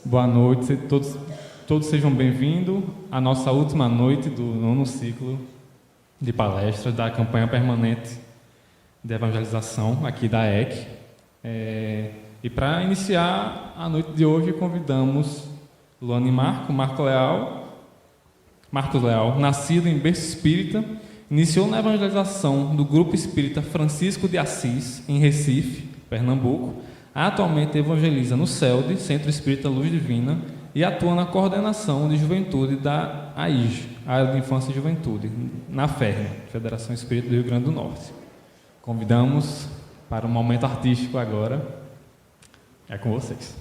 Boa noite, todos sejam bem-vindos à nossa última noite do 9º ciclo de palestras da campanha permanente de evangelização aqui da EC. E para iniciar a noite de hoje, convidamos Luana e Marcos Leal, nascido em berço espírita, iniciou na evangelização do Grupo Espírita Francisco de Assis, em Recife, Pernambuco. Atualmente evangeliza no CELD, Centro Espírita Luz Divina, e atua na coordenação de juventude da AIJ, Área de Infância e Juventude, na FERN, Federação Espírita do Rio Grande do Norte. Convidamos para um momento artístico agora. É com vocês.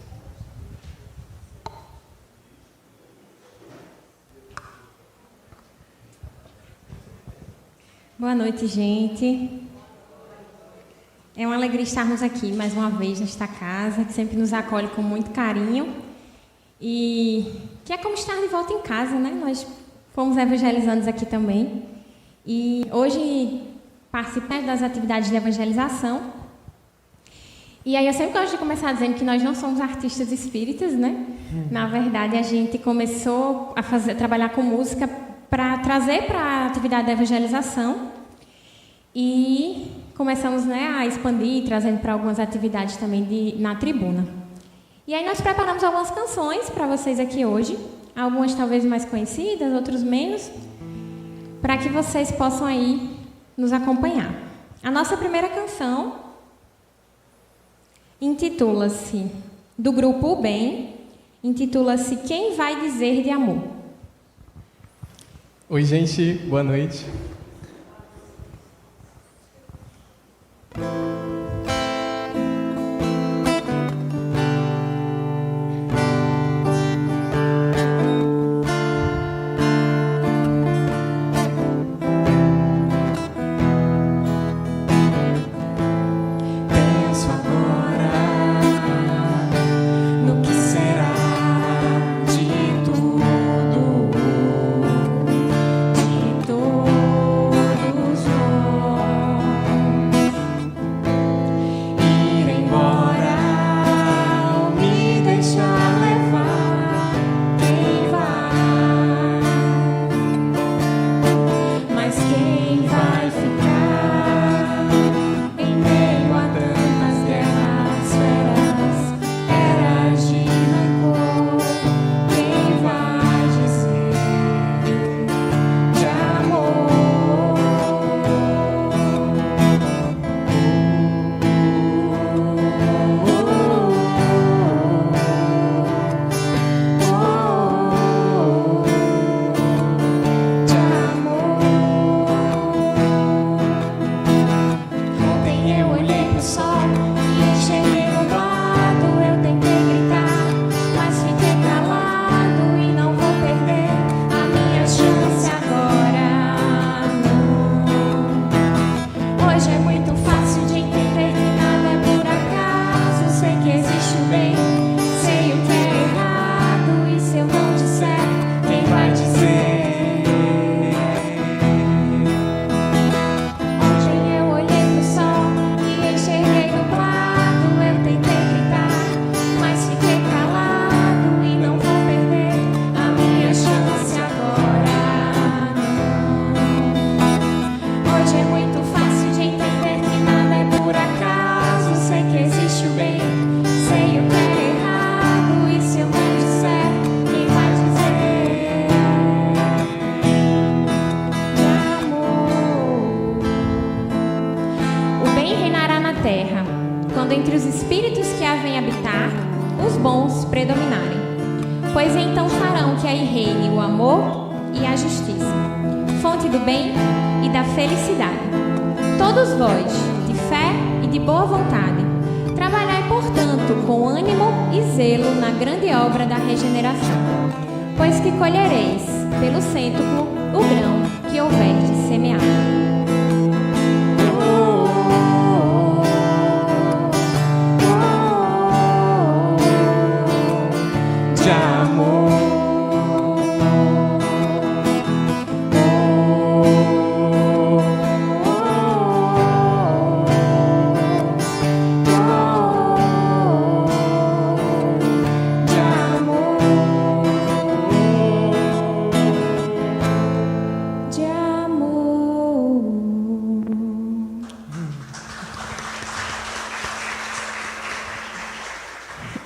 Boa noite, gente. É uma alegria estarmos aqui mais uma vez nesta casa, que sempre nos acolhe com muito carinho. E que é como estar de volta em casa, né? Nós fomos evangelizando aqui também. E hoje participamos das atividades de evangelização. E aí eu sempre gosto de começar dizendo que nós não somos artistas espíritas, né? Na verdade, a gente começou a trabalhar com música para trazer para a atividade de evangelização. E começamos, né, a expandir, trazendo para algumas atividades também na tribuna. E aí nós preparamos algumas canções para vocês aqui hoje, algumas talvez mais conhecidas, outras menos, para que vocês possam aí nos acompanhar. A nossa primeira canção intitula-se, do grupo O Bem, intitula-se Quem Vai Dizer de Amor. Oi, gente, boa noite. Amor.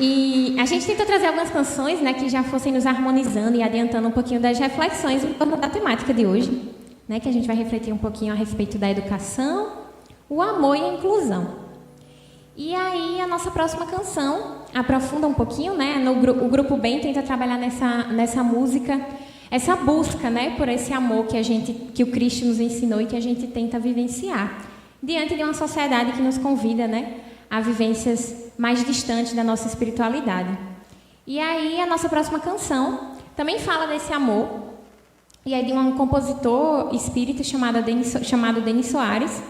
E a gente tentou trazer algumas canções, né, que já fossem nos harmonizando e adiantando um pouquinho das reflexões em torno da temática de hoje, né, que a gente vai refletir um pouquinho a respeito da educação, o amor e a inclusão. E aí a nossa próxima canção aprofunda um pouquinho, né, o Grupo Bem tenta trabalhar nessa música, essa busca, né, por esse amor que o Cristo nos ensinou e que a gente tenta vivenciar, diante de uma sociedade que nos convida, né, a vivências mais distantes da nossa espiritualidade. E aí a nossa próxima canção também fala desse amor, e é de um compositor espírita chamado Denis Soares,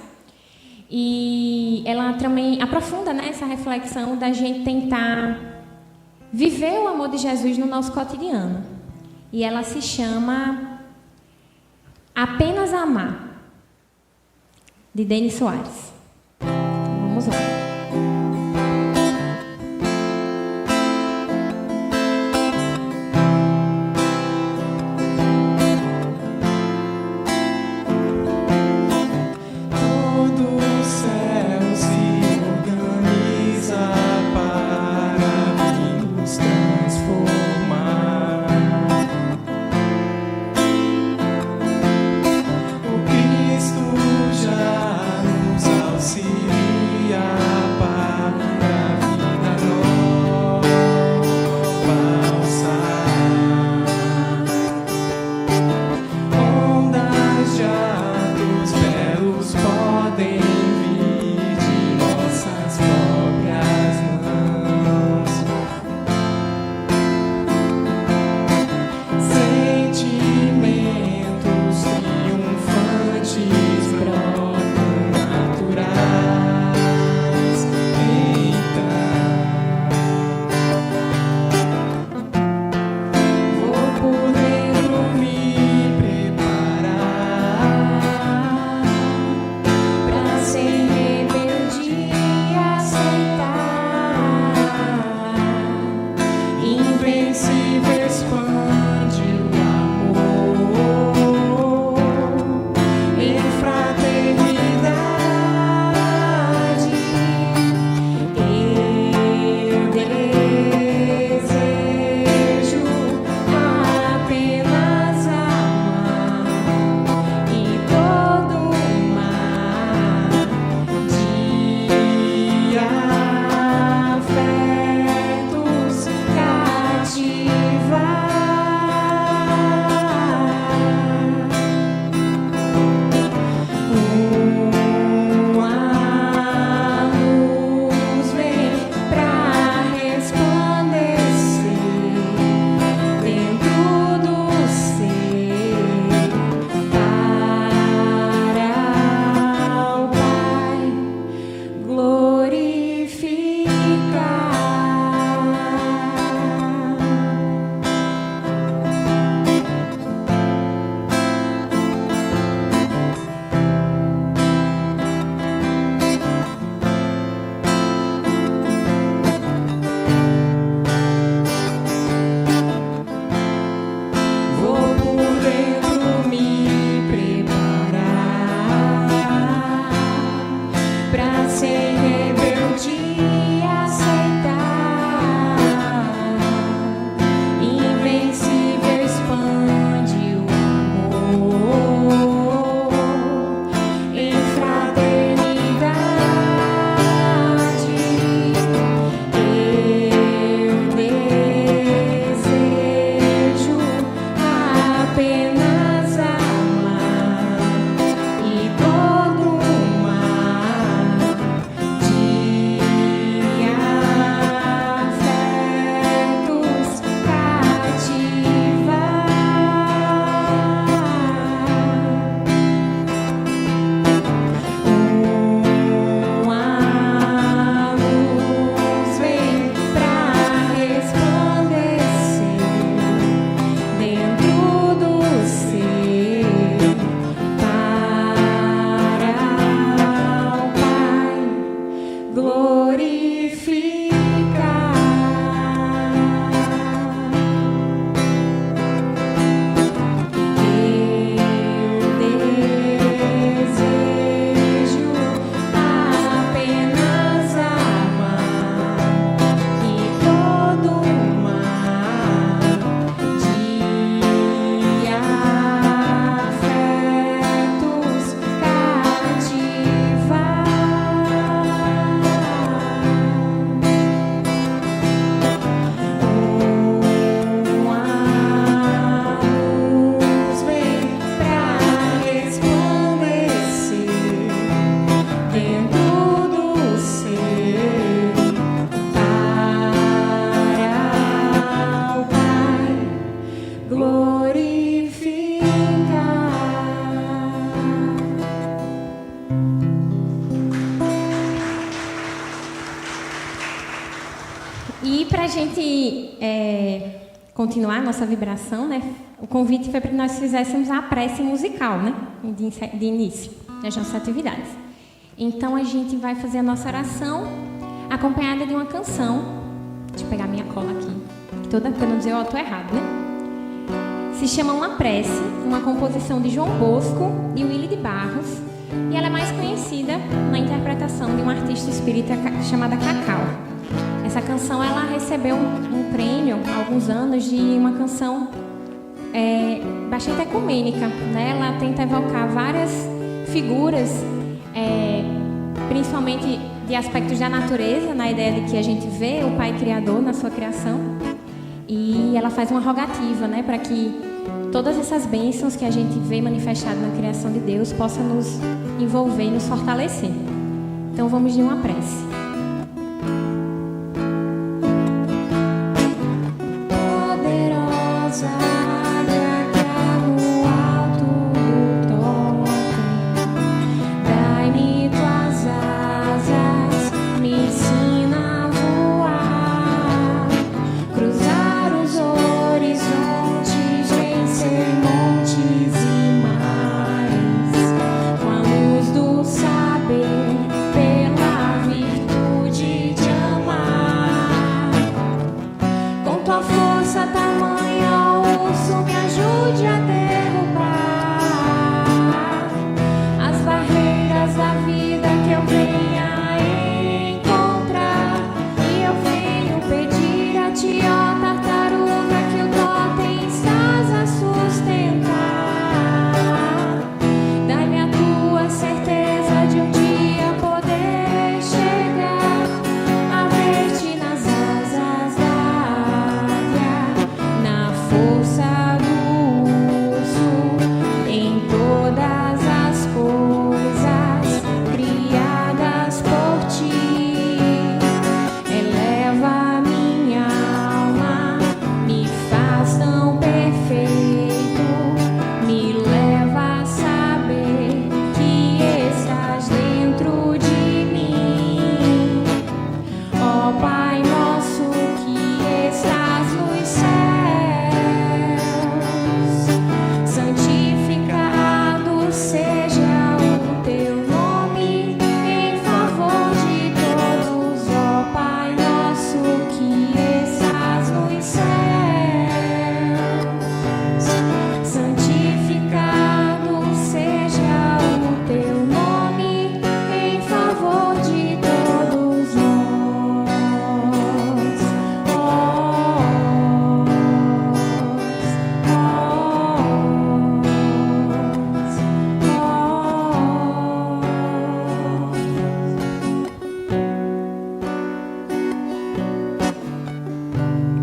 e ela também aprofunda, né, essa reflexão da gente tentar viver o amor de Jesus no nosso cotidiano. E ela se chama Apenas Amar, de Denis Soares. Vamos lá. Cristo já nos auxilia. E para a gente continuar a nossa vibração, né, o convite foi para que nós fizéssemos a prece musical, né, de início das nossas atividades. Então a gente vai fazer a nossa oração acompanhada de uma canção. Deixa eu pegar minha cola aqui, toda para não dizer eu estou errado, né? Se chama Uma Prece, uma composição de João Bosco e Willy de Barros, e ela é mais conhecida na interpretação de uma artista espírita chamada Cacau. Essa canção ela recebeu um prêmio há alguns anos de uma canção bastante ecumênica, né? Ela tenta evocar várias figuras, principalmente de aspectos da natureza, na ideia de que a gente vê o Pai Criador na sua criação, e ela faz uma rogativa, né, para que todas essas bênçãos que a gente vê manifestadas na criação de Deus possam nos envolver e nos fortalecer. Então vamos de uma prece.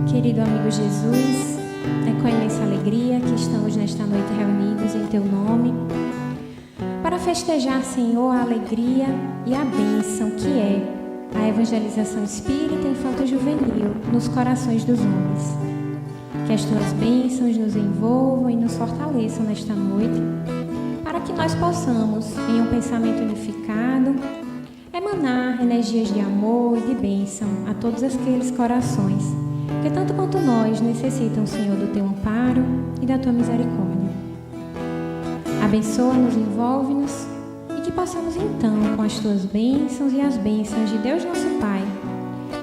Querido amigo Jesus, é com imensa alegria que estamos nesta noite reunidos em Teu nome para festejar, Senhor, a alegria e a bênção que é a evangelização espírita infanto-juvenil nos corações dos homens. Que as Tuas bênçãos nos envolvam e nos fortaleçam nesta noite, para que nós possamos, em um pensamento unificado, emanar energias de amor e de bênção a todos aqueles corações que tanto quanto nós necessitam, Senhor, do Teu amparo e da Tua misericórdia. Abençoa-nos, envolve-nos e que possamos então, com as Tuas bênçãos e as bênçãos de Deus nosso Pai,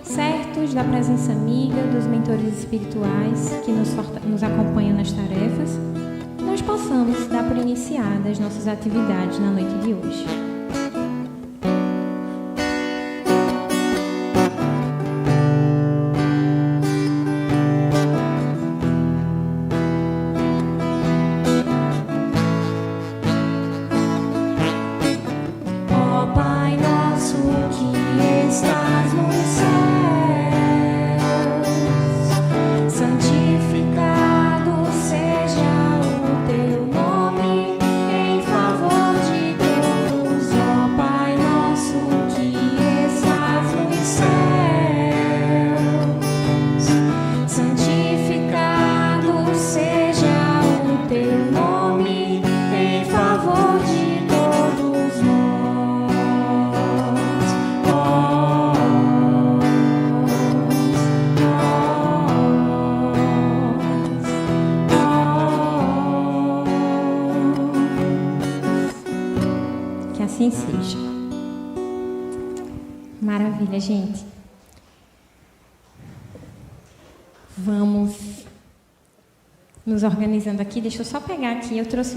certos da presença amiga dos mentores espirituais que nos acompanham nas tarefas, que nós possamos dar por iniciadas nossas atividades na noite de hoje. Seja o teu nome em favor de todos. Maravilha, gente. Vamos nos organizando aqui. Deixa eu só pegar aqui. Eu trouxe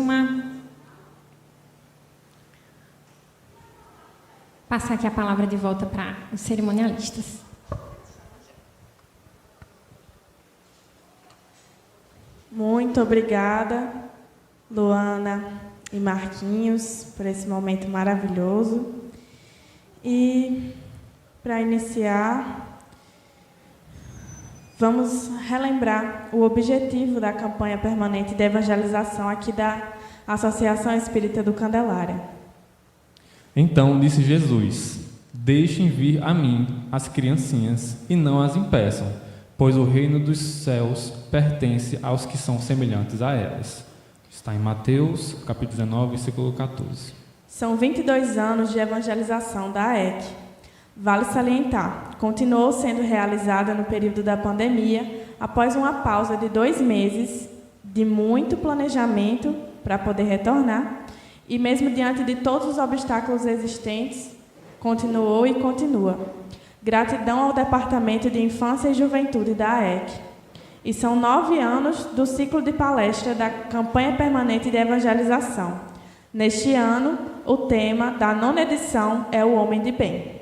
passar aqui a palavra de volta para os cerimonialistas. Muito obrigada, Luana e Marquinhos, por esse momento maravilhoso. E, para iniciar, vamos relembrar o objetivo da campanha permanente de evangelização aqui da Associação Espírita do Candelária. Então disse Jesus: deixem vir a mim as criancinhas e não as impeçam, pois o reino dos céus pertence aos que são semelhantes a elas. Está em Mateus, capítulo 19, versículo 14. São 22 anos de evangelização da AEC. Vale salientar, continuou sendo realizada no período da pandemia, após uma pausa de 2 meses de muito planejamento para poder retornar, e mesmo diante de todos os obstáculos existentes, continuou e continua. Gratidão ao Departamento de Infância e Juventude da AEC. E são 9 anos do ciclo de palestra da campanha permanente de evangelização. Neste ano, o tema da 9ª edição é o Homem de Bem.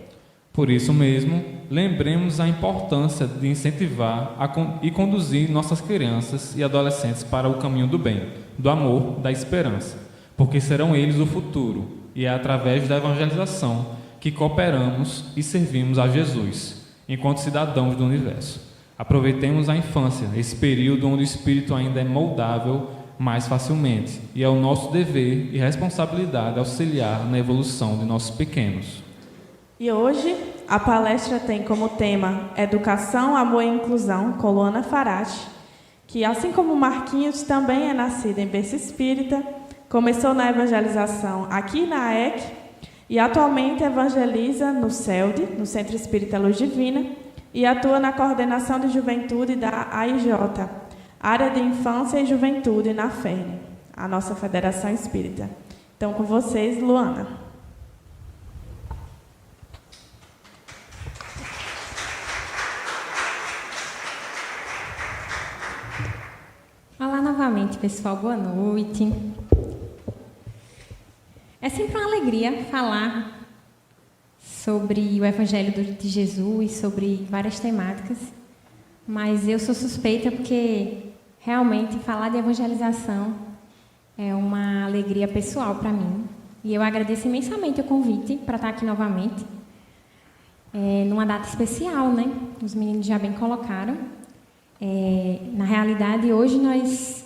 Por isso mesmo, lembremos a importância de incentivar e conduzir nossas crianças e adolescentes para o caminho do bem, do amor, da esperança, porque serão eles o futuro, e é através da evangelização que cooperamos e servimos a Jesus, enquanto cidadãos do universo. Aproveitemos a infância, esse período onde o espírito ainda é moldável mais facilmente, e é o nosso dever e responsabilidade auxiliar na evolução de nossos pequenos. E hoje, a palestra tem como tema Educação, Amor e Inclusão, com Luana Farache, que, assim como Marquinhos, também é nascida em berço espírita, começou na evangelização aqui na AEC e atualmente evangeliza no CELD, no Centro Espírita Luz Divina, e atua na coordenação de juventude da AIJ, Área de Infância e Juventude na FERN, a nossa Federação Espírita. Então, com vocês, Luana. Olá novamente, pessoal. Boa noite. É sempre uma alegria falar sobre o Evangelho de Jesus, sobre várias temáticas, mas eu sou suspeita porque realmente falar de evangelização é uma alegria pessoal para mim. E eu agradeço imensamente o convite para estar aqui novamente, numa data especial, né? Os meninos já bem colocaram. Na realidade, hoje,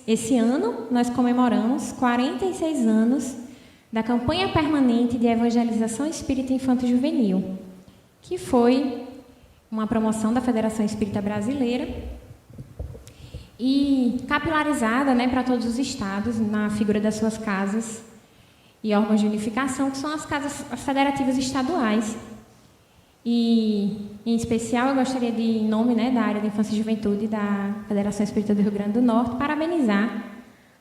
esse ano, nós comemoramos 46 anos da campanha permanente de evangelização espírita infanto-juvenil, que foi uma promoção da Federação Espírita Brasileira e capilarizada, né, para todos os estados, na figura das suas casas e órgãos de unificação, que são as federativas estaduais. E, em especial, eu gostaria de, em nome, né, da área de Infância e Juventude da Federação Espírita do Rio Grande do Norte, parabenizar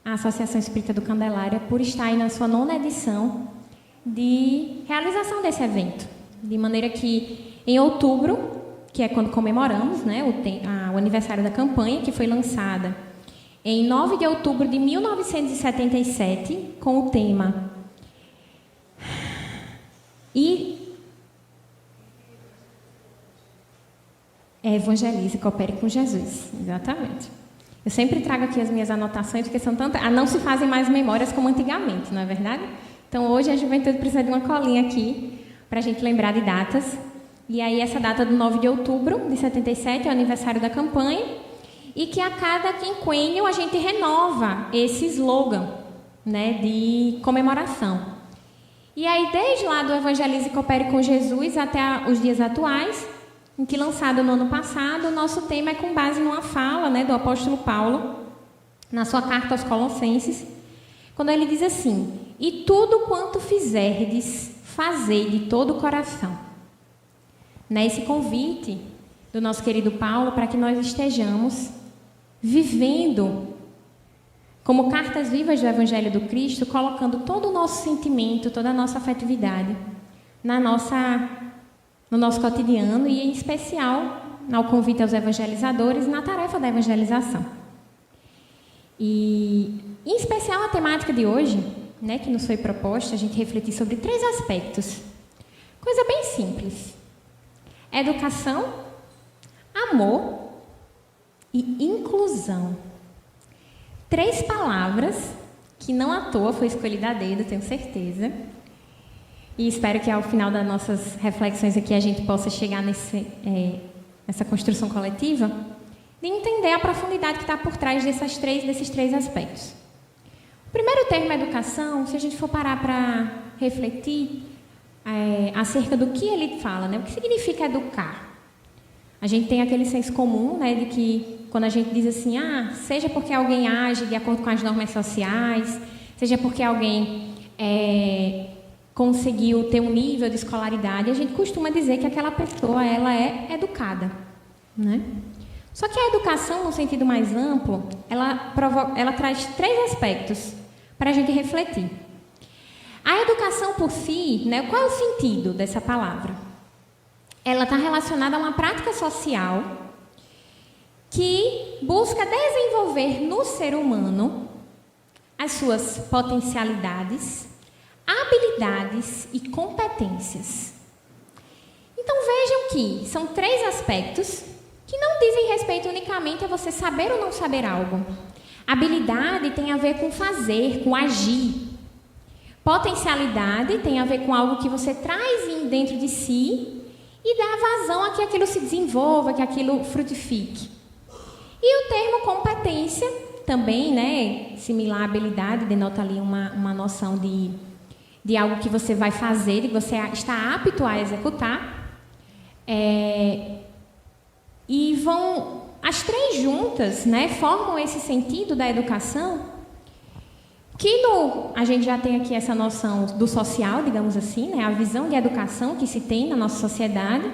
a Associação Espírita do Candelária por estar aí na sua 9ª edição de realização desse evento. De maneira que, em outubro, que é quando comemoramos, né, o aniversário da campanha, que foi lançada em 9 de outubro de 1977, com o tema Evangelize e Coopere com Jesus. Exatamente. Eu sempre trago aqui as minhas anotações, porque são tantas. Não se fazem mais memórias como antigamente, não é verdade? Então, hoje a juventude precisa de uma colinha aqui, para a gente lembrar de datas. E aí, essa data do 9 de outubro de 77 é o aniversário da campanha, e que a cada quinquênio a gente renova esse slogan, né, de comemoração. E aí, desde lá do Evangelize e Coopere com Jesus até os dias atuais, em que, lançado no ano passado, o nosso tema é com base numa fala, né, do apóstolo Paulo, na sua carta aos Colossenses, quando ele diz assim: e tudo quanto fizerdes, fazei de todo o coração. Nesse convite do nosso querido Paulo para que nós estejamos vivendo como cartas vivas do Evangelho do Cristo, colocando todo o nosso sentimento, toda a nossa afetividade na nossa no nosso cotidiano e, em especial, ao convite aos evangelizadores na tarefa da evangelização. E, em especial, a temática de hoje, né, que nos foi proposta, a gente refletir sobre 3 aspectos. Coisa bem simples. Educação, amor e inclusão. 3 palavras que não à toa foi escolhida a dedo, tenho certeza. E espero que ao final das nossas reflexões aqui a gente possa chegar nessa construção coletiva de entender a profundidade que está por trás desses três aspectos. O primeiro termo, educação, se a gente for parar para refletir acerca do que ele fala, né? O que significa educar? A gente tem aquele senso comum, né, de que quando a gente diz assim, seja porque alguém age de acordo com as normas sociais, seja porque alguém conseguiu ter um nível de escolaridade, a gente costuma dizer que aquela pessoa ela é educada, né? Só que a educação, no sentido mais amplo, ela traz 3 aspectos para a gente refletir. A educação por si, né, qual é o sentido dessa palavra? Ela está relacionada a uma prática social que busca desenvolver no ser humano as suas potencialidades, habilidades e competências. Então vejam que são 3 aspectos que não dizem respeito unicamente a você saber ou não saber algo. Habilidade tem a ver com fazer, com agir. Potencialidade tem a ver com algo que você traz dentro de si e dá vazão a que aquilo se desenvolva, que aquilo frutifique. E o termo competência também, né, similar à habilidade, denota ali uma noção de algo que você vai fazer, de que você está apto a executar. E as 3 juntas, né, formam esse sentido da educação, que a gente já tem aqui essa noção do social, digamos assim, né, a visão de educação que se tem na nossa sociedade,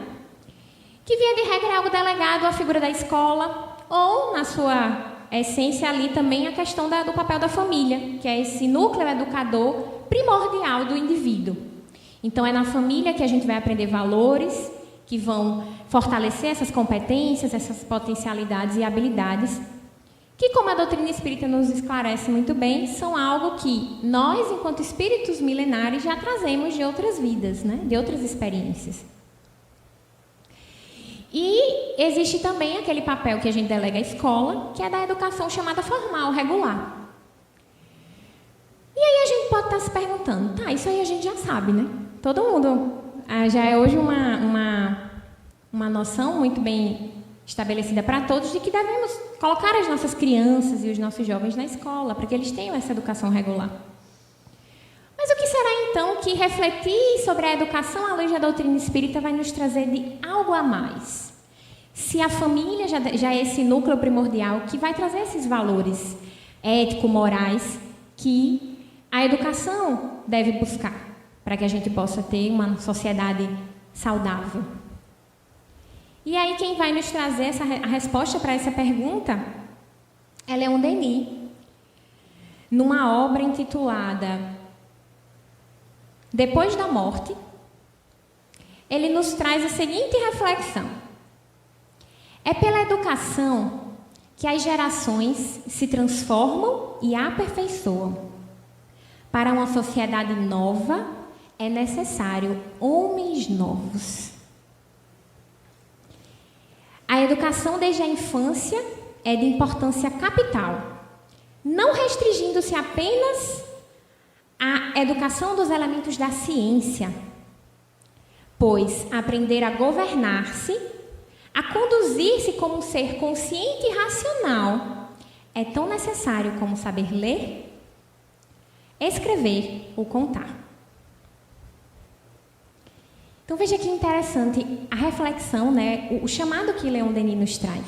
que via de regra é algo delegado à figura da escola, ou, na sua essência ali também, a questão do papel da família, que é esse núcleo educador primordial do indivíduo. Então, é na família que a gente vai aprender valores que vão fortalecer essas competências, essas potencialidades e habilidades, que, como a doutrina espírita nos esclarece muito bem, são algo que nós, enquanto espíritos milenares, já trazemos de outras vidas, né? De outras experiências. E existe também aquele papel que a gente delega à escola, que é da educação chamada formal, regular. E aí a gente pode estar se perguntando, isso aí a gente já sabe, né? Todo mundo já é hoje uma noção muito bem estabelecida para todos de que devemos colocar as nossas crianças e os nossos jovens na escola, para que eles tenham essa educação regular. Mas o que será então que refletir sobre a educação à luz da doutrina espírita vai nos trazer de algo a mais? Se a família já é esse núcleo primordial que vai trazer esses valores ético-morais que a educação deve buscar para que a gente possa ter uma sociedade saudável. E aí quem vai nos trazer a resposta para essa pergunta é Leon Denis, numa obra intitulada Depois da Morte. Ele nos traz a seguinte reflexão: é pela educação que as gerações se transformam e aperfeiçoam. Para uma sociedade nova, é necessário homens novos. A educação desde a infância é de importância capital, não restringindo-se apenas à educação dos elementos da ciência, pois aprender a governar-se, a conduzir-se como um ser consciente e racional é tão necessário como saber ler, escrever ou contar. Então veja que interessante a reflexão, né, o chamado que Leon Denis nos traz.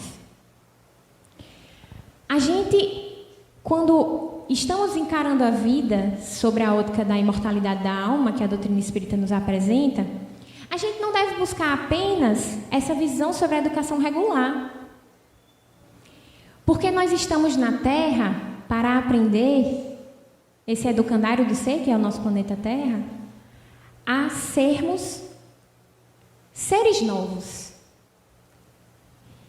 A gente, quando estamos encarando a vida sobre a ótica da imortalidade da alma, que a doutrina espírita nos apresenta, a gente não deve buscar apenas essa visão sobre a educação regular. Porque nós estamos na Terra para aprender, esse educandário do ser, que é o nosso planeta Terra, a sermos seres novos.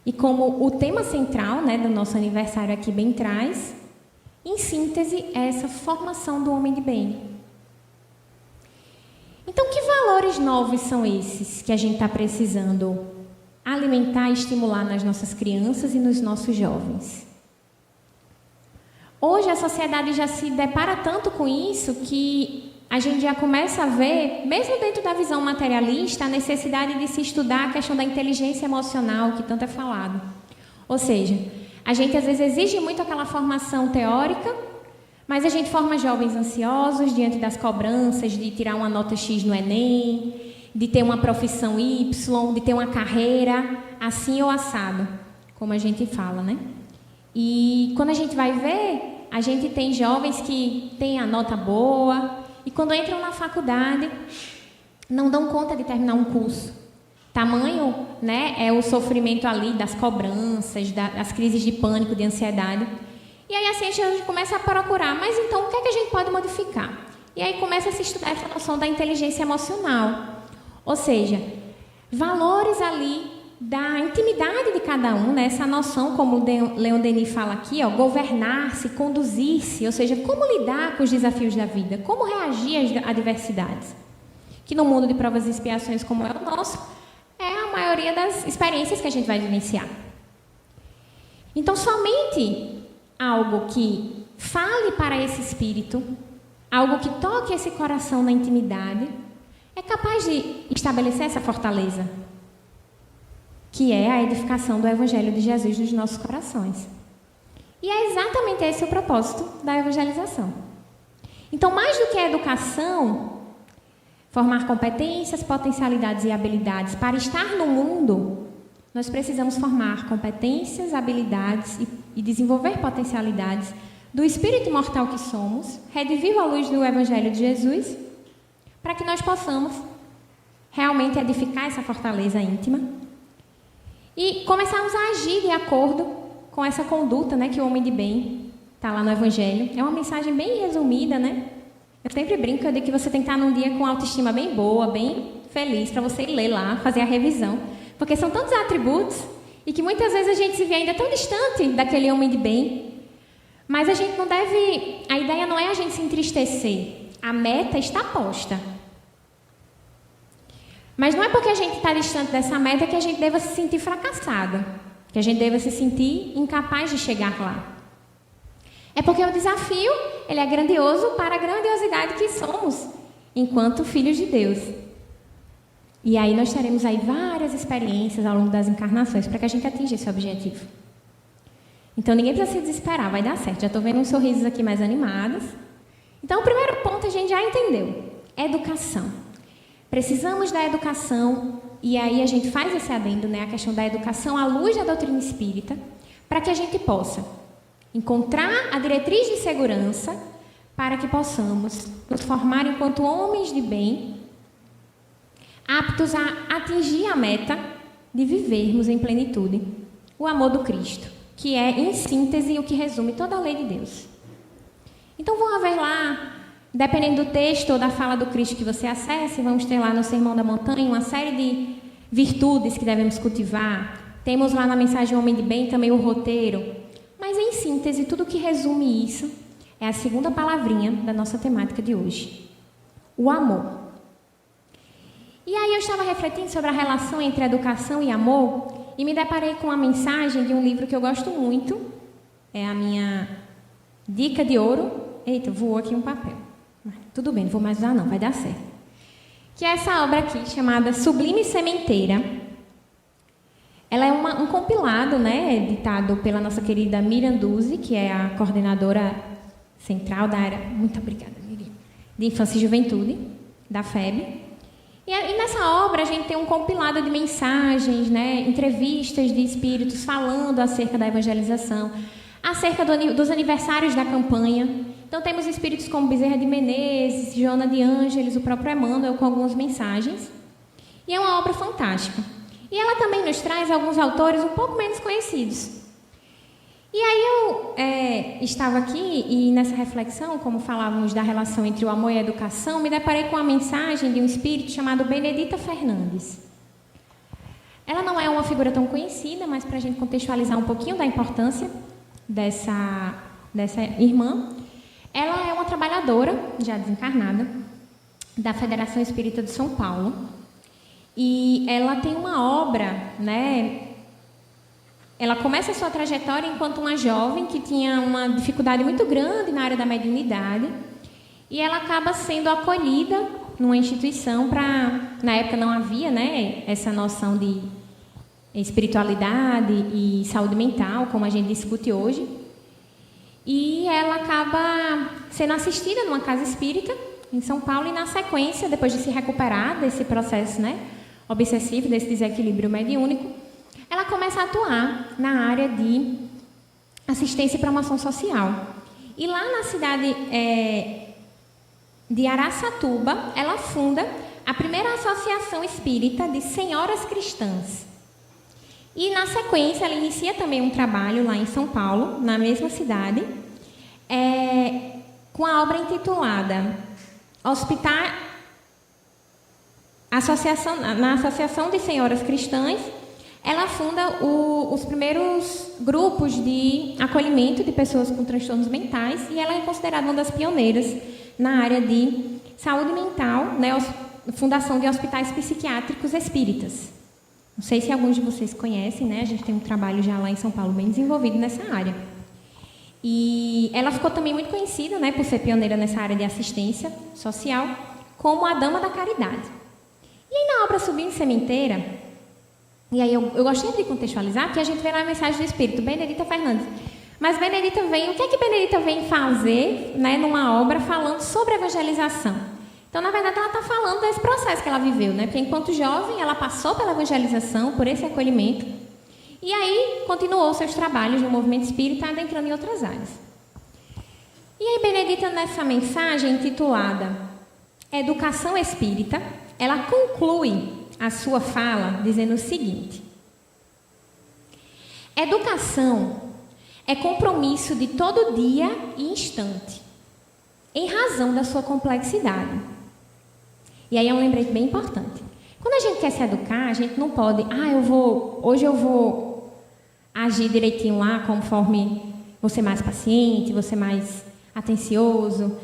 E como o tema central, né, do nosso aniversário aqui bem traz, em síntese, é essa formação do homem de bem. Então, que valores novos são esses que a gente está precisando alimentar e estimular nas nossas crianças e nos nossos jovens? Hoje a sociedade já se depara tanto com isso que a gente já começa a ver, mesmo dentro da visão materialista, a necessidade de se estudar a questão da inteligência emocional, que tanto é falado. Ou seja, a gente às vezes exige muito aquela formação teórica, mas a gente forma jovens ansiosos diante das cobranças de tirar uma nota X no Enem, de ter uma profissão Y, de ter uma carreira assim ou assado, como a gente fala, né? E quando a gente vai ver, a gente tem jovens que têm a nota boa e quando entram na faculdade não dão conta de terminar um curso. Tamanho, né, é o sofrimento ali das cobranças, das crises de pânico, de ansiedade. E aí assim a gente começa a procurar, mas então o que é que a gente pode modificar? E aí começa a se estudar essa noção da inteligência emocional. Ou seja, valores ali da intimidade de cada um, né? Essa noção, como o Leon Denis fala aqui, ó, governar-se, conduzir-se, ou seja, como lidar com os desafios da vida, como reagir às adversidades. Que no mundo de provas e expiações como é o nosso, é a maioria das experiências que a gente vai vivenciar. Então, somente algo que fale para esse espírito, algo que toque esse coração na intimidade, é capaz de estabelecer essa fortaleza, que é a edificação do Evangelho de Jesus nos nossos corações. E é exatamente esse o propósito da evangelização. Então, mais do que a educação, formar competências, potencialidades e habilidades para estar no mundo, nós precisamos formar competências, habilidades e desenvolver potencialidades do espírito imortal que somos, redvivo à luz do Evangelho de Jesus, para que nós possamos realmente edificar essa fortaleza íntima e começarmos a agir de acordo com essa conduta, né, que o homem de bem está lá no Evangelho. É uma mensagem bem resumida, né? Eu sempre brinco, eu digo que você tem que estar num dia com autoestima bem boa, bem feliz, para você ler lá, fazer a revisão. Porque são tantos atributos e que muitas vezes a gente se vê ainda tão distante daquele homem de bem. Mas a gente não deve... A ideia não é a gente se entristecer. A meta está posta. Mas não é porque a gente está distante dessa meta que a gente deva se sentir fracassado, que a gente deva se sentir incapaz de chegar lá. É porque o desafio, ele é grandioso para a grandiosidade que somos, enquanto filhos de Deus. E aí nós teremos aí várias experiências ao longo das encarnações para que a gente atinja esse objetivo. Então ninguém precisa se desesperar, vai dar certo. Já estou vendo uns sorrisos aqui mais animados. Então o primeiro ponto a gente já entendeu, educação. Precisamos da educação, e aí a gente faz esse adendo, né, a questão da educação à luz da doutrina espírita, para que a gente possa encontrar a diretriz de segurança para que possamos nos formar enquanto homens de bem, aptos a atingir a meta de vivermos em plenitude o amor do Cristo, que é, em síntese, o que resume toda a lei de Deus. Então, vamos ver lá, dependendo do texto ou da fala do Cristo que você acesse, vamos ter lá no Sermão da Montanha uma série de virtudes que devemos cultivar. Temos lá na mensagem Homem de Bem também o roteiro. Mas, em síntese, tudo que resume isso é a segunda palavrinha da nossa temática de hoje: o amor. E aí eu estava refletindo sobre a relação entre educação e amor e me deparei com uma mensagem de um livro que eu gosto muito. É a minha dica de ouro. Eita, voou aqui um papel. Tudo bem, não vou mais usar não, vai dar certo. Que é essa obra aqui, chamada Sublime Sementeira. Ela é um compilado, né, editado pela nossa querida Miriam Duzi, que é a coordenadora central da área, muito obrigada, Miriam, de Infância e Juventude, da FEB. E nessa obra a gente tem um compilado de mensagens, né, entrevistas de espíritos falando acerca da evangelização, acerca dos aniversários da campanha. Então temos espíritos como Bezerra de Menezes, Joana de Ângeles, o próprio Emmanuel com algumas mensagens. E é uma obra fantástica. E ela também nos traz alguns autores um pouco menos conhecidos. E aí eu estava aqui e nessa reflexão, como falávamos da relação entre o amor e a educação, me deparei com a mensagem de um espírito chamado Benedita Fernandes. Ela não é uma figura tão conhecida, mas para a gente contextualizar um pouquinho da importância dessa irmã, ela é uma trabalhadora, já desencarnada, da Federação Espírita de São Paulo. E ela tem uma obra, né? Ela começa a sua trajetória enquanto uma jovem que tinha uma dificuldade muito grande na área da mediunidade. E ela acaba sendo acolhida numa instituição para... Na época não havia, né, essa noção de espiritualidade e saúde mental, como a gente discute hoje. E ela acaba sendo assistida numa casa espírita em São Paulo e, na sequência, depois de se recuperar desse processo, né, obsessivo, desse desequilíbrio mediúnico, ela começa a atuar na área de assistência e promoção social. E lá na cidade de Araçatuba, ela funda a primeira associação espírita de senhoras cristãs. E, na sequência, ela inicia também um trabalho lá em São Paulo, na mesma cidade, com a obra intitulada na Associação de Senhoras Cristãs. Ela funda os primeiros grupos de acolhimento de pessoas com transtornos mentais e ela é considerada uma das pioneiras na área de saúde mental, né, fundação de hospitais psiquiátricos espíritas. Não sei se alguns de vocês conhecem, né? A gente tem um trabalho já lá em São Paulo bem desenvolvido nessa área. E ela ficou também muito conhecida, né, por ser pioneira nessa área de assistência social, como a Dama da Caridade. E aí, na obra Subindo Sementeira, e aí eu gostaria de contextualizar, porque a gente vê na mensagem do Espírito, Benedita Fernandes. Mas Benedita o que é que Benedita vem fazer, né, numa obra falando sobre evangelização? Então, na verdade, ela está falando desse processo que ela viveu, né? Porque enquanto jovem, ela passou pela evangelização, por esse acolhimento, e aí continuou seus trabalhos no movimento espírita, adentrando em outras áreas. E aí, Benedita, nessa mensagem intitulada Educação Espírita, ela conclui a sua fala dizendo o seguinte: educação é compromisso de todo dia e instante, em razão da sua complexidade. E aí é um lembrete bem importante. Quando a gente quer se educar, a gente não pode, hoje eu vou agir direitinho lá, conforme você mais paciente, você mais atencioso.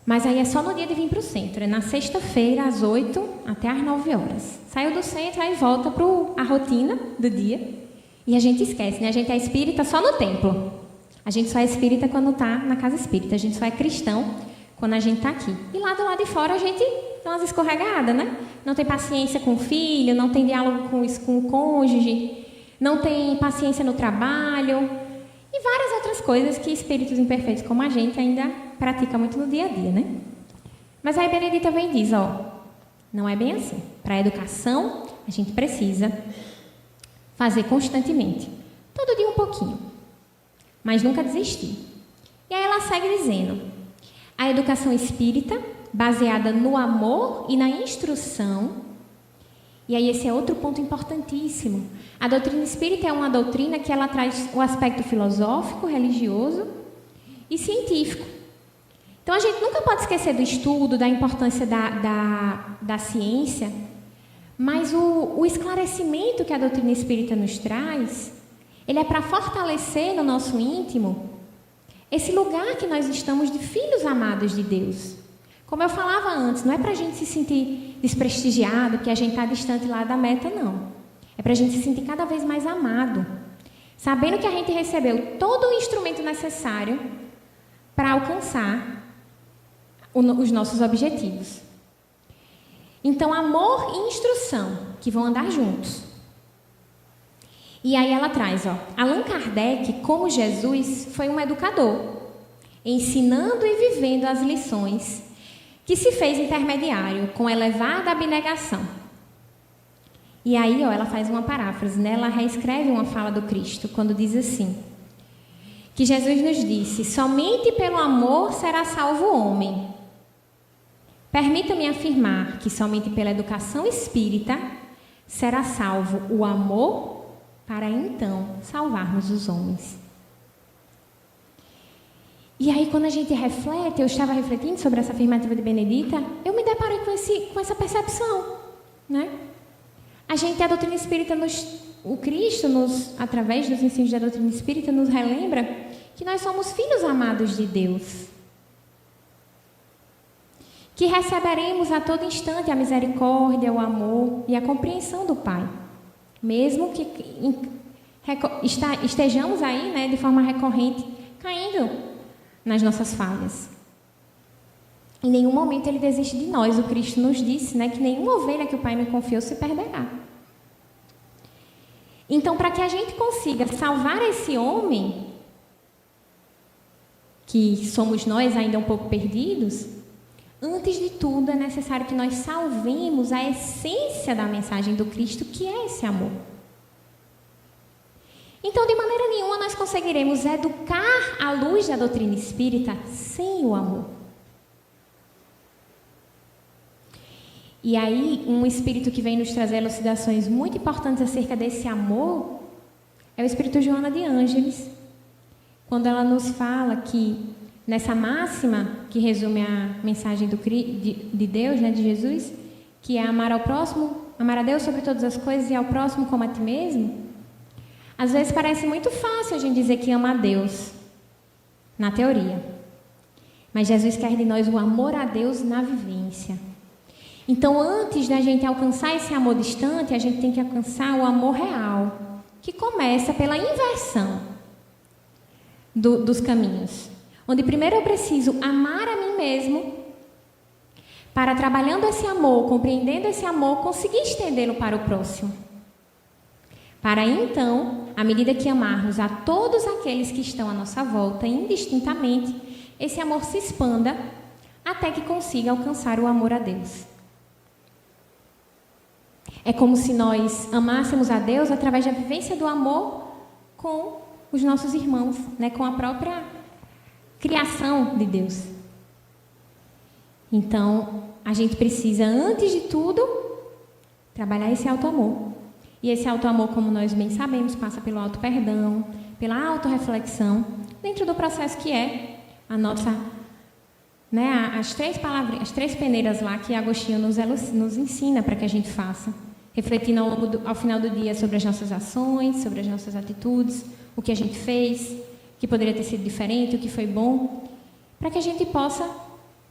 Mas aí é só no dia de vir para o centro, é na sexta-feira, às 8 até às 9 horas. Saiu do centro, aí volta para a rotina do dia. E a gente esquece, né? A gente é espírita só no templo. A gente só é espírita quando está na casa espírita. A gente só é cristão quando a gente está aqui. E lá do lado de fora a gente dá umas escorregadas, né? Não tem paciência com o filho, não tem diálogo com o cônjuge, não tem paciência no trabalho e várias outras coisas que espíritos imperfeitos como a gente ainda pratica muito no dia a dia, né? Mas aí Benedita vem e diz, não é bem assim. Para a educação, a gente precisa fazer constantemente, todo dia um pouquinho, mas nunca desistir. E aí ela segue dizendo: a educação espírita, baseada no amor e na instrução, e aí esse é outro ponto importantíssimo. A doutrina espírita é uma doutrina que ela traz o aspecto filosófico, religioso e científico. Então a gente nunca pode esquecer do estudo, da importância da ciência, mas o esclarecimento que a doutrina espírita nos traz, ele é para fortalecer no nosso íntimo esse lugar que nós estamos de filhos amados de Deus. Como eu falava antes, não é para a gente se sentir desprestigiado, porque a gente está distante lá da meta, não. É para a gente se sentir cada vez mais amado, sabendo que a gente recebeu todo o instrumento necessário para alcançar os nossos objetivos. Então, amor e instrução, que vão andar juntos. E aí ela traz, Allan Kardec, como Jesus, foi um educador, ensinando e vivendo as lições, que se fez intermediário com elevada abnegação. E aí, ela faz uma paráfrase, né? Ela reescreve uma fala do Cristo, quando diz assim, que Jesus nos disse: somente pelo amor será salvo o homem. Permita-me afirmar que somente pela educação espírita será salvo o amor, para então salvarmos os homens. E aí, quando a gente reflete, eu estava refletindo sobre essa afirmativa de Benedita, eu me deparei com essa percepção, né? a doutrina espírita o Cristo, através dos ensinos da doutrina espírita, nos relembra que nós somos filhos amados de Deus, que receberemos a todo instante a misericórdia, o amor e a compreensão do Pai, mesmo que estejamos aí, né, de forma recorrente, caindo nas nossas falhas. Em nenhum momento Ele desiste de nós. O Cristo nos disse, né, que nenhuma ovelha que o Pai me confiou se perderá. Então, para que a gente consiga salvar esse homem, que somos nós ainda um pouco perdidos, antes de tudo é necessário que nós salvemos a essência da mensagem do Cristo, que é esse amor. Então, de maneira nenhuma nós conseguiremos educar à luz da doutrina espírita sem o amor. E aí, um espírito que vem nos trazer elucidações muito importantes acerca desse amor é o espírito Joana de Ângeles, quando ela nos fala que, nessa máxima que resume a mensagem de Deus, né, de Jesus, que é amar ao próximo, amar a Deus sobre todas as coisas e ao próximo como a ti mesmo, às vezes parece muito fácil a gente dizer que ama a Deus, na teoria. Mas Jesus quer de nós o amor a Deus na vivência. Então, antes da gente alcançar esse amor distante, a gente tem que alcançar o amor real, que começa pela inversão dos caminhos. Onde primeiro eu preciso amar a mim mesmo, para, trabalhando esse amor, compreendendo esse amor, conseguir estendê-lo para o próximo. Para então, à medida que amarmos a todos aqueles que estão à nossa volta, indistintamente, esse amor se expanda até que consiga alcançar o amor a Deus. É como se nós amássemos a Deus através da vivência do amor com os nossos irmãos, né? Com a própria criação de Deus. Então, a gente precisa, antes de tudo, trabalhar esse auto-amor. E esse auto-amor, como nós bem sabemos, passa pelo auto-perdão, pela auto-reflexão, dentro do processo que é a nossa, né, as três peneiras lá que Agostinho nos ensina para que a gente faça. Refletindo ao final do dia sobre as nossas ações, sobre as nossas atitudes, o que a gente fez, o que poderia ter sido diferente, o que foi bom, para que a gente possa,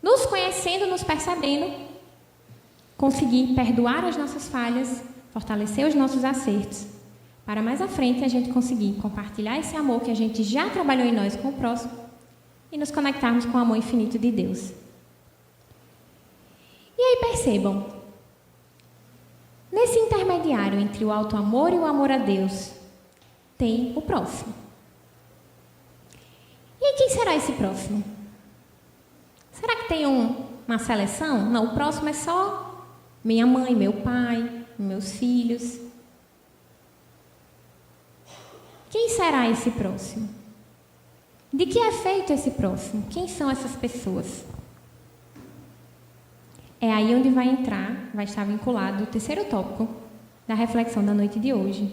nos conhecendo, nos percebendo, conseguir perdoar as nossas falhas, fortalecer os nossos acertos, para mais à frente a gente conseguir compartilhar esse amor que a gente já trabalhou em nós com o próximo e nos conectarmos com o amor infinito de Deus. E aí percebam, nesse intermediário entre o auto-amor e o amor a Deus, tem o próximo. E aí quem será esse próximo? Será que tem uma seleção? Não, o próximo é só minha mãe, meu pai, meus filhos. Quem será esse próximo? De que é feito esse próximo? Quem são essas pessoas? É aí onde vai estar vinculado o terceiro tópico da reflexão da noite de hoje,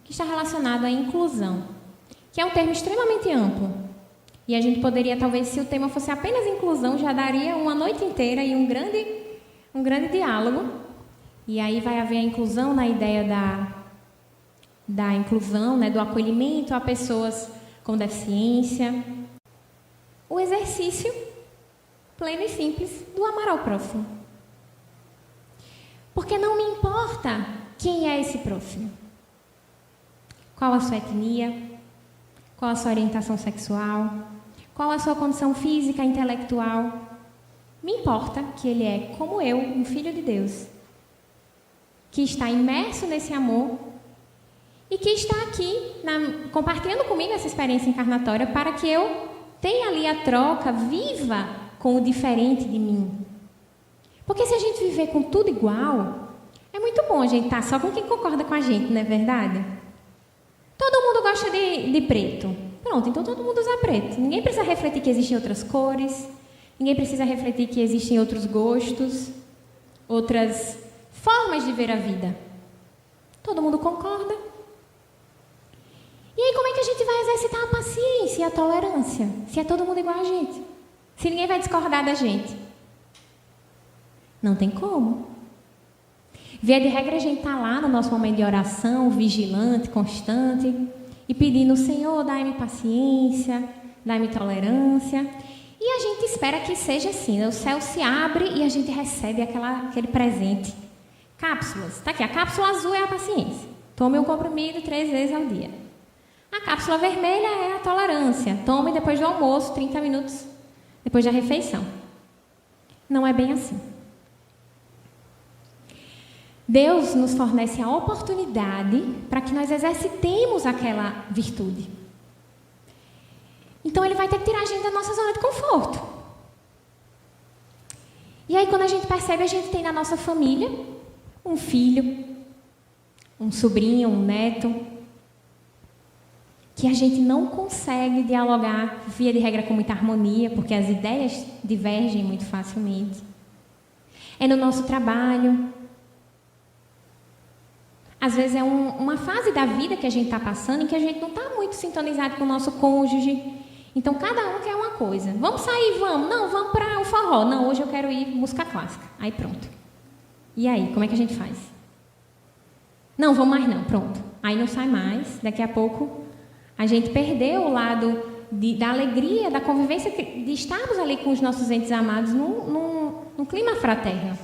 que está relacionado à inclusão, que é um termo extremamente amplo. E a gente poderia, talvez, se o tema fosse apenas inclusão, já daria uma noite inteira e um grande diálogo. E aí vai haver a inclusão na ideia da inclusão, né, do acolhimento a pessoas com deficiência. O exercício pleno e simples do amar ao próximo. Porque não me importa quem é esse próximo. Qual a sua etnia, qual a sua orientação sexual, qual a sua condição física, intelectual. Me importa que ele é, como eu, um filho de Deus, que está imerso nesse amor e que está aqui compartilhando comigo essa experiência encarnatória para que eu tenha ali a troca viva com o diferente de mim. Porque se a gente viver com tudo igual, é muito bom a gente estar só com quem concorda com a gente, não é verdade? Todo mundo gosta de preto. Pronto, então todo mundo usa preto. Ninguém precisa refletir que existem outras cores, ninguém precisa refletir que existem outros gostos, outras formas de ver a vida. Todo mundo concorda. E aí como é que a gente vai exercitar a paciência e a tolerância, se é todo mundo igual a gente? Se ninguém vai discordar da gente? Não tem como. Via de regra, a gente está lá no nosso momento de oração, vigilante, constante, e pedindo, Senhor, dai-me paciência, dai-me tolerância. E a gente espera que seja assim, né? O céu se abre e a gente recebe aquele presente. Cápsulas. Está aqui, a cápsula azul é a paciência. Tome um comprimido 3 vezes ao dia. A cápsula vermelha é a tolerância. Tome depois do almoço, 30 minutos depois da refeição. Não é bem assim. Deus nos fornece a oportunidade para que nós exercitemos aquela virtude. Então, Ele vai ter que tirar a gente da nossa zona de conforto. E aí, quando a gente percebe, a gente tem na nossa família um filho, um sobrinho, um neto, que a gente não consegue dialogar, via de regra, com muita harmonia, porque as ideias divergem muito facilmente. É no nosso trabalho. Às vezes é uma fase da vida que a gente está passando em que a gente não está muito sintonizado com o nosso cônjuge. Então, cada um quer uma coisa. Vamos sair? Vamos. Não, vamos para o forró. Não, hoje eu quero ir música clássica. Aí, pronto. E aí, como é que a gente faz? Não, vamos mais não. Pronto. Aí não sai mais. Daqui a pouco, a gente perdeu o lado da alegria, da convivência, de estarmos ali com os nossos entes amados num clima fraterno.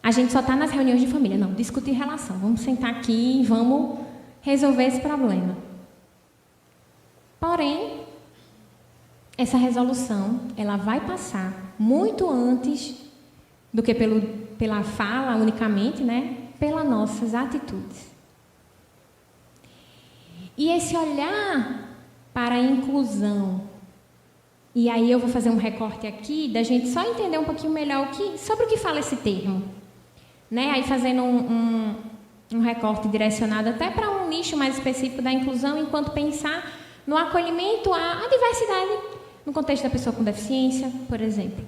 A gente só está nas reuniões de família. Não, discutir relação. Vamos sentar aqui e vamos resolver esse problema. Porém, essa resolução, ela vai passar muito antes do que pela fala unicamente, né? Pelas nossas atitudes. E esse olhar para a inclusão, e aí eu vou fazer um recorte aqui, da gente só entender um pouquinho melhor sobre o que fala esse termo. Né? Aí fazendo um recorte direcionado até para um nicho mais específico da inclusão, enquanto pensar no acolhimento à diversidade no contexto da pessoa com deficiência, por exemplo.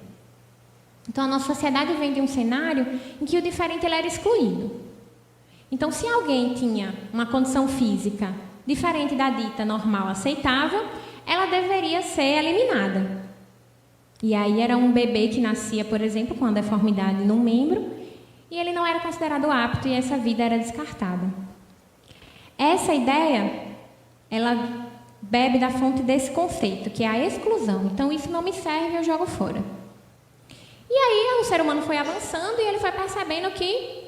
Então, a nossa sociedade vem de um cenário em que o diferente ele era excluído. Então, se alguém tinha uma condição física diferente da dita normal aceitável, ela deveria ser eliminada. E aí era um bebê que nascia, por exemplo, com uma deformidade num membro, e ele não era considerado apto e essa vida era descartada. Essa ideia, ela bebe da fonte desse conceito, que é a exclusão. Então, isso não me serve, eu jogo fora. E aí, o ser humano foi avançando e ele foi percebendo que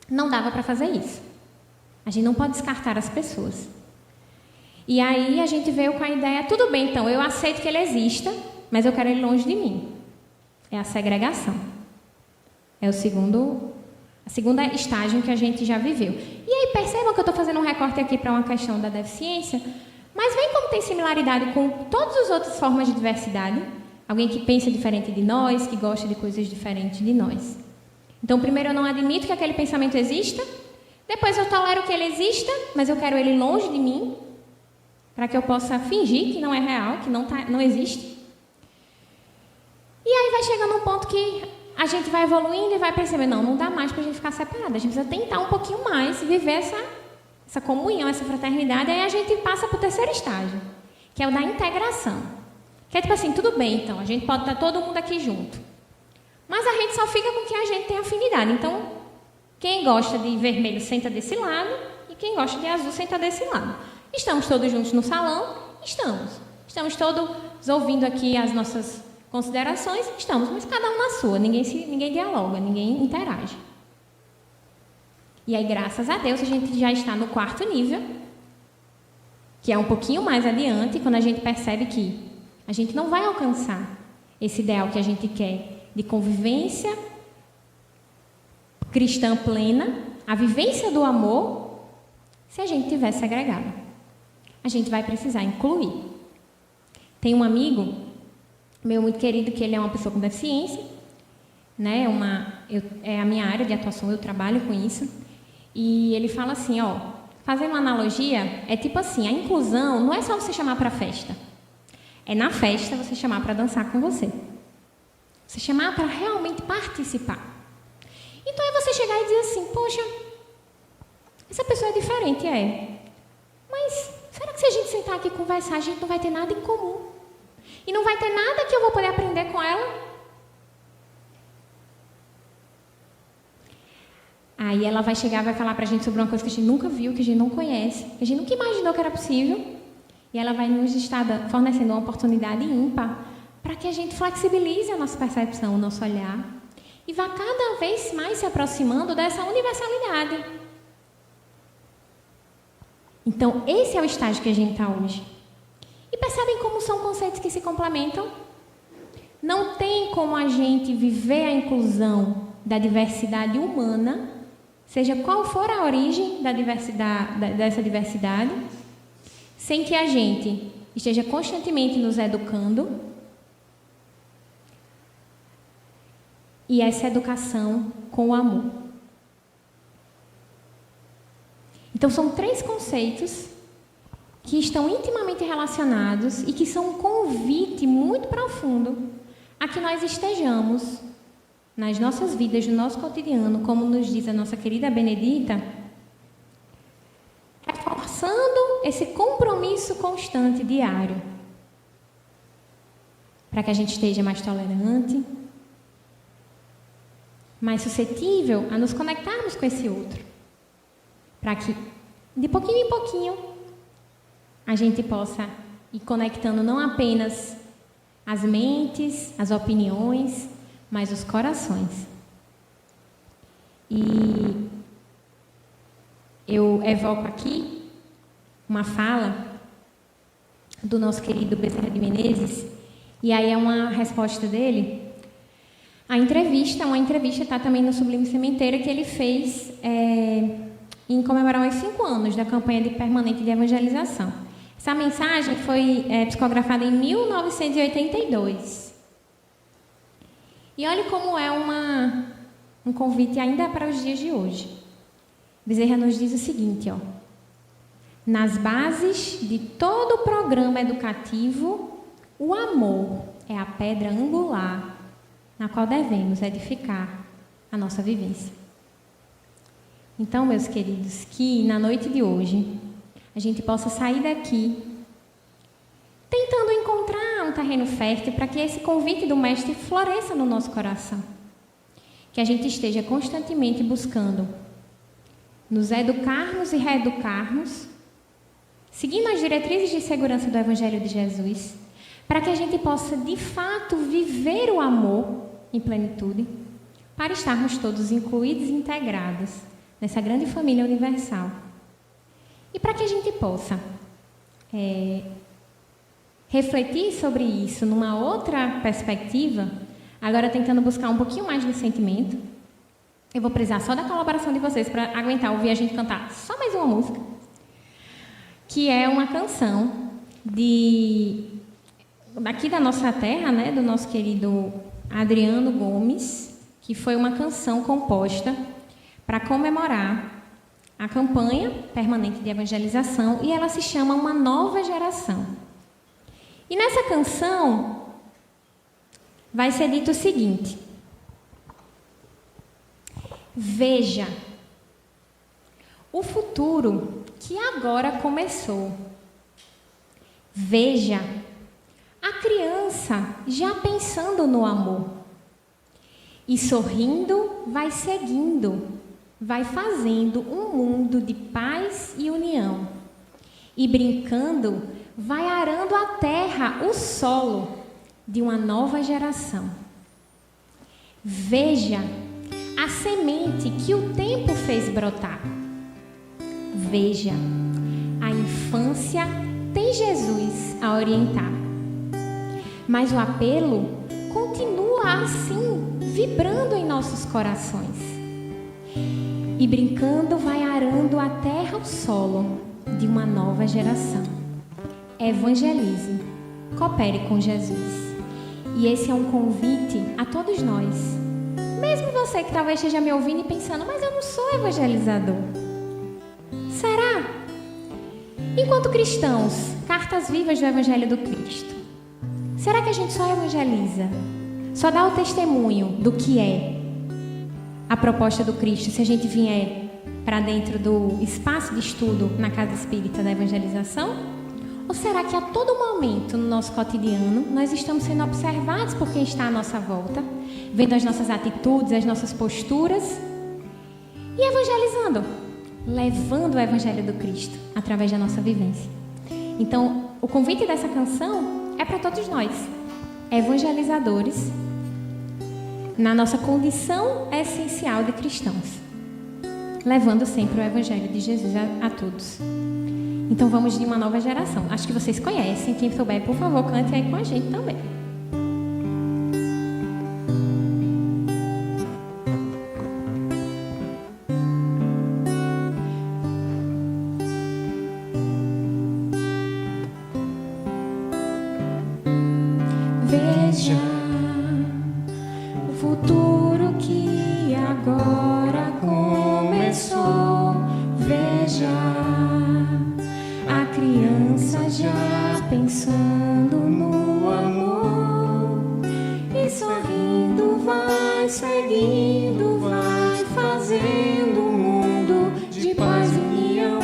não dava para fazer isso. A gente não pode descartar as pessoas. E aí, a gente veio com a ideia, tudo bem, então, eu aceito que ele exista, mas eu quero ele longe de mim. É a segregação. É a segunda estágio que a gente já viveu. E aí, percebam que eu estou fazendo um recorte aqui para uma questão da deficiência, mas vem como tem similaridade com todas as outras formas de diversidade. Alguém que pensa diferente de nós, que gosta de coisas diferentes de nós. Então, primeiro eu não admito que aquele pensamento exista, depois eu tolero que ele exista, mas eu quero ele longe de mim, para que eu possa fingir que não é real, que não existe. E aí vai chegando um ponto que a gente vai evoluindo e vai percebendo, não dá mais para a gente ficar separada, a gente precisa tentar um pouquinho mais, viver essa comunhão, essa fraternidade, aí a gente passa para o terceiro estágio, que é o da integração. Que é tipo assim, tudo bem, então, a gente pode estar todo mundo aqui junto, mas a gente só fica com quem a gente tem afinidade. Então, quem gosta de vermelho senta desse lado e quem gosta de azul senta desse lado. Estamos todos juntos no salão? Estamos. Estamos todos ouvindo aqui as nossas considerações? Estamos, mas cada um na sua, ninguém dialoga, ninguém interage. E aí, graças a Deus, a gente já está no 4º nível, que é um pouquinho mais adiante, quando a gente percebe que a gente não vai alcançar esse ideal que a gente quer de convivência cristã plena, a vivência do amor, se a gente tiver segregado. A gente vai precisar incluir. Tem um amigo meu muito querido, que ele é uma pessoa com deficiência, né? É a minha área de atuação, eu trabalho com isso, e ele fala assim, fazendo uma analogia, é tipo assim, a inclusão não é só você chamar para a festa, é na festa você chamar para dançar com você. Você chamar para realmente participar. Então é você chegar e dizer assim, poxa, essa pessoa é diferente, mas será que se a gente sentar aqui e conversar, a gente não vai ter nada em comum? E não vai ter nada que eu vou poder aprender com ela? Aí ela vai chegar e vai falar para a gente sobre uma coisa que a gente nunca viu, que a gente não conhece, que a gente nunca imaginou que era possível. E ela vai nos estar fornecendo uma oportunidade ímpar para que a gente flexibilize a nossa percepção, o nosso olhar e vá cada vez mais se aproximando dessa universalidade. Então, esse é o estágio que a gente está hoje. E percebem como são conceitos que se complementam? Não tem como a gente viver a inclusão da diversidade humana, seja qual for a origem dessa diversidade, sem que a gente esteja constantemente nos educando. E essa educação com o amor. Então, são 3 conceitos que estão intimamente relacionados e que são um convite muito profundo a que nós estejamos nas nossas vidas, no nosso cotidiano, como nos diz a nossa querida Benedita, reforçando esse compromisso constante, diário, para que a gente esteja mais tolerante, mais suscetível a nos conectarmos com esse outro, para que, de pouquinho em pouquinho, a gente possa ir conectando não apenas as mentes, as opiniões, mas os corações. E eu evoco aqui uma fala do nosso querido Bezerra de Menezes, e aí é uma resposta dele. Uma entrevista está também no Sublime Sementeira, que ele fez em comemorar os 5 anos da campanha permanente de evangelização. Essa mensagem foi psicografada em 1982. E olha como é um convite ainda para os dias de hoje. Bezerra nos diz o seguinte, nas bases de todo o programa educativo, o amor é a pedra angular na qual devemos edificar a nossa vivência. Então, meus queridos, que na noite de hoje a gente possa sair daqui tentando encontrar um terreno fértil para que esse convite do Mestre floresça no nosso coração. Que a gente esteja constantemente buscando nos educarmos e reeducarmos, seguindo as diretrizes de segurança do Evangelho de Jesus, para que a gente possa, de fato, viver o amor em plenitude, para estarmos todos incluídos e integrados nessa grande família universal. E para que a gente possa refletir sobre isso numa outra perspectiva, agora tentando buscar um pouquinho mais de sentimento, eu vou precisar só da colaboração de vocês para aguentar ouvir a gente cantar só mais uma música, que é uma canção daqui da nossa terra, né, do nosso querido Adriano Gomes, que foi uma canção composta para comemorar a campanha permanente de evangelização, e ela se chama Uma Nova Geração. E nessa canção vai ser dito o seguinte: veja o futuro que agora começou. Veja a criança já pensando no amor. E sorrindo vai seguindo, vai fazendo um mundo de paz e união. E brincando, vai arando a terra, o solo de uma nova geração. Veja a semente que o tempo fez brotar. Veja, a infância tem Jesus a orientar. Mas o apelo continua assim, vibrando em nossos corações. E brincando vai arando a terra, o solo de uma nova geração. Evangelize, coopere com Jesus. E esse é um convite a todos nós. Mesmo você que talvez esteja me ouvindo e pensando, mas eu não sou evangelizador. Será? Enquanto cristãos, cartas vivas do Evangelho do Cristo, será que a gente só evangeliza? Só dá o testemunho do que é a proposta do Cristo, se a gente vier para dentro do espaço de estudo na Casa Espírita da Evangelização? Ou será que a todo momento no nosso cotidiano nós estamos sendo observados por quem está à nossa volta, vendo as nossas atitudes, as nossas posturas E evangelizando, levando o evangelho do Cristo através da nossa vivência. Então, o convite dessa canção é para todos nós, evangelizadores, na nossa condição essencial de cristãos, levando sempre o evangelho de Jesus a todos. Então, vamos de uma nova geração. Acho que vocês conhecem. Quem souber, por favor, cante aí com a gente também. Veja o futuro que agora começou. Veja a criança já pensando no amor e sorrindo vai seguindo, vai fazendo um mundo de paz e união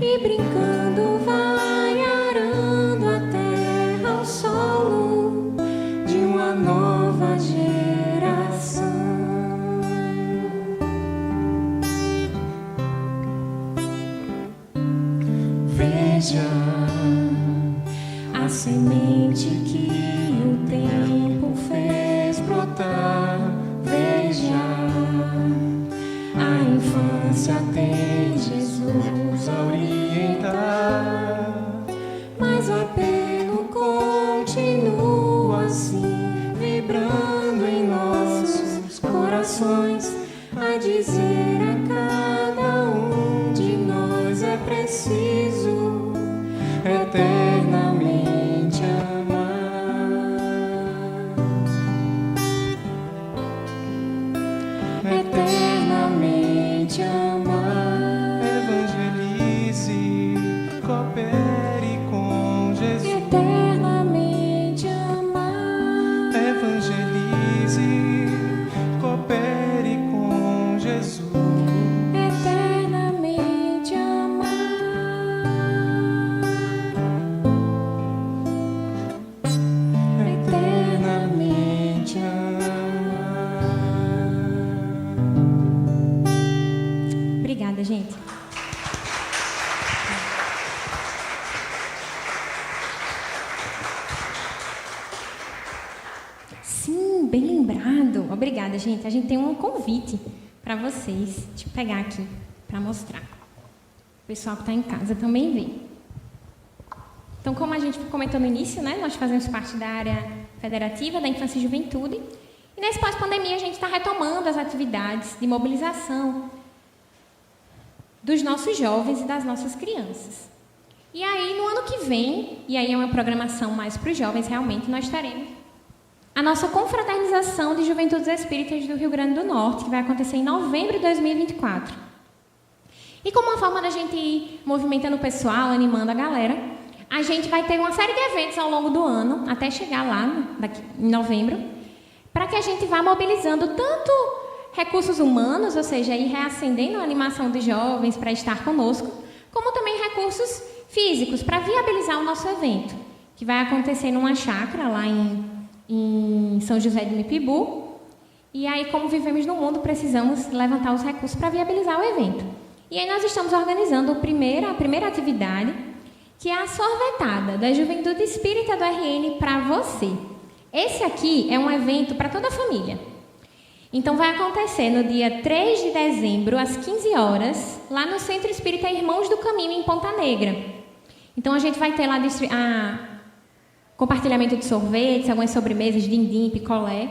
e brincando vai arando a terra ao solo de uma nova geração. Veja a semente que o tempo fez brotar. Veja, a infância tem Jesus a orientar, mas o apelo continua assim, vibrando em nossos corações, a dizer a cada um de nós é preciso eternamente amar, eternamente amar. Evangelize, coopere com Jesus. Eternamente amar. Evangelize, coopere com Jesus. Eternamente amar. Eternamente amar. Obrigada, gente. Sim, bem lembrado. Obrigada, gente. A gente tem um convite para vocês. Deixa eu pegar aqui para mostrar. O pessoal que está em casa também vê. Então, como a gente comentou no início, né, nós fazemos parte da área federativa da Infância e Juventude. E nesse pós-pandemia a gente está retomando as atividades de mobilização dos nossos jovens e das nossas crianças. E aí, no ano que vem, e aí é uma programação mais para os jovens, realmente, nós teremos a nossa confraternização de Juventudes Espíritas do Rio Grande do Norte, que vai acontecer em novembro de 2024. E como uma forma da gente ir movimentando o pessoal, animando a galera, a gente vai ter uma série de eventos ao longo do ano, até chegar lá, daqui, em novembro, para que a gente vá mobilizando tanto recursos humanos, ou seja, ir reacendendo a animação dos jovens para estar conosco, como também recursos físicos para viabilizar o nosso evento, que vai acontecer numa chácara lá em São José de Mipibu. E aí, como vivemos no mundo, precisamos levantar os recursos para viabilizar o evento. E aí nós estamos organizando a primeira atividade, que é a sorvetada da Juventude Espírita do RN para você. Esse aqui é um evento para toda a família. Então, vai acontecer no dia 3 de dezembro, às 15 horas, lá no Centro Espírita Irmãos do Caminho, em Ponta Negra. Então, a gente vai ter lá compartilhamento de sorvetes, algumas sobremesas, dindim, picolé.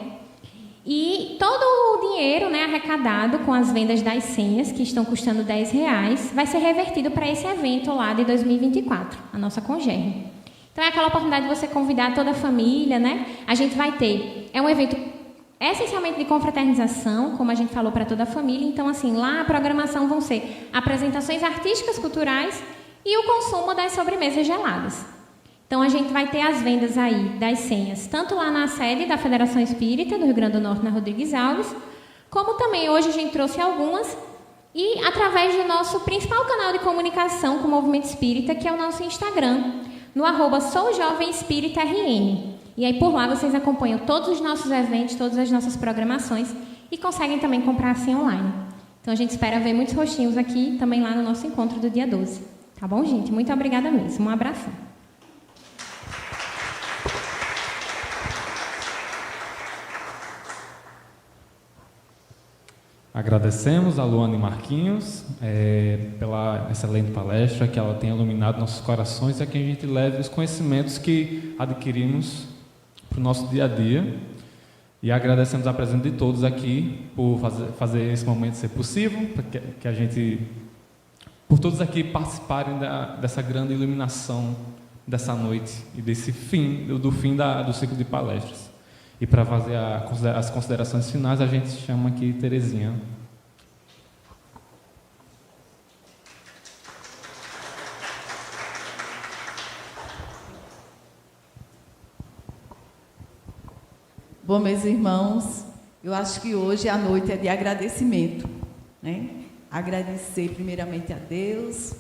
E todo o dinheiro, né, arrecadado com as vendas das senhas, que estão custando R$10, vai ser revertido para esse evento lá de 2024, a nossa Congerre. Então, é aquela oportunidade de você convidar toda a família, né? A gente vai ter... É um evento essencialmente de confraternização, como a gente falou, para toda a família. Então, assim, lá a programação vão ser apresentações artísticas, culturais e o consumo das sobremesas geladas. Então, a gente vai ter as vendas aí das senhas, tanto lá na sede da Federação Espírita do Rio Grande do Norte, na Rodrigues Alves, como também hoje a gente trouxe algumas, e através do nosso principal canal de comunicação com o Movimento Espírita, que é o nosso Instagram, no @soujovemespiritarn. E aí, por lá, vocês acompanham todos os nossos eventos, todas as nossas programações e conseguem também comprar assim online. Então a gente espera ver muitos rostinhos aqui também lá no nosso encontro do dia 12. Tá bom, gente? Muito obrigada mesmo. Um abração. Agradecemos a Luana e Marquinhos pela excelente palestra, que ela tenha iluminado nossos corações e que a gente leve os conhecimentos que adquirimos para o nosso dia a dia. E agradecemos a presença de todos aqui por fazer esse momento ser possível, que a gente, por todos aqui participarem dessa grande iluminação dessa noite e desse fim, do fim do ciclo de palestras. E para fazer as considerações finais, a gente chama aqui Terezinha. Bom, meus irmãos, eu acho que hoje a noite é de agradecimento, né? Agradecer primeiramente a Deus,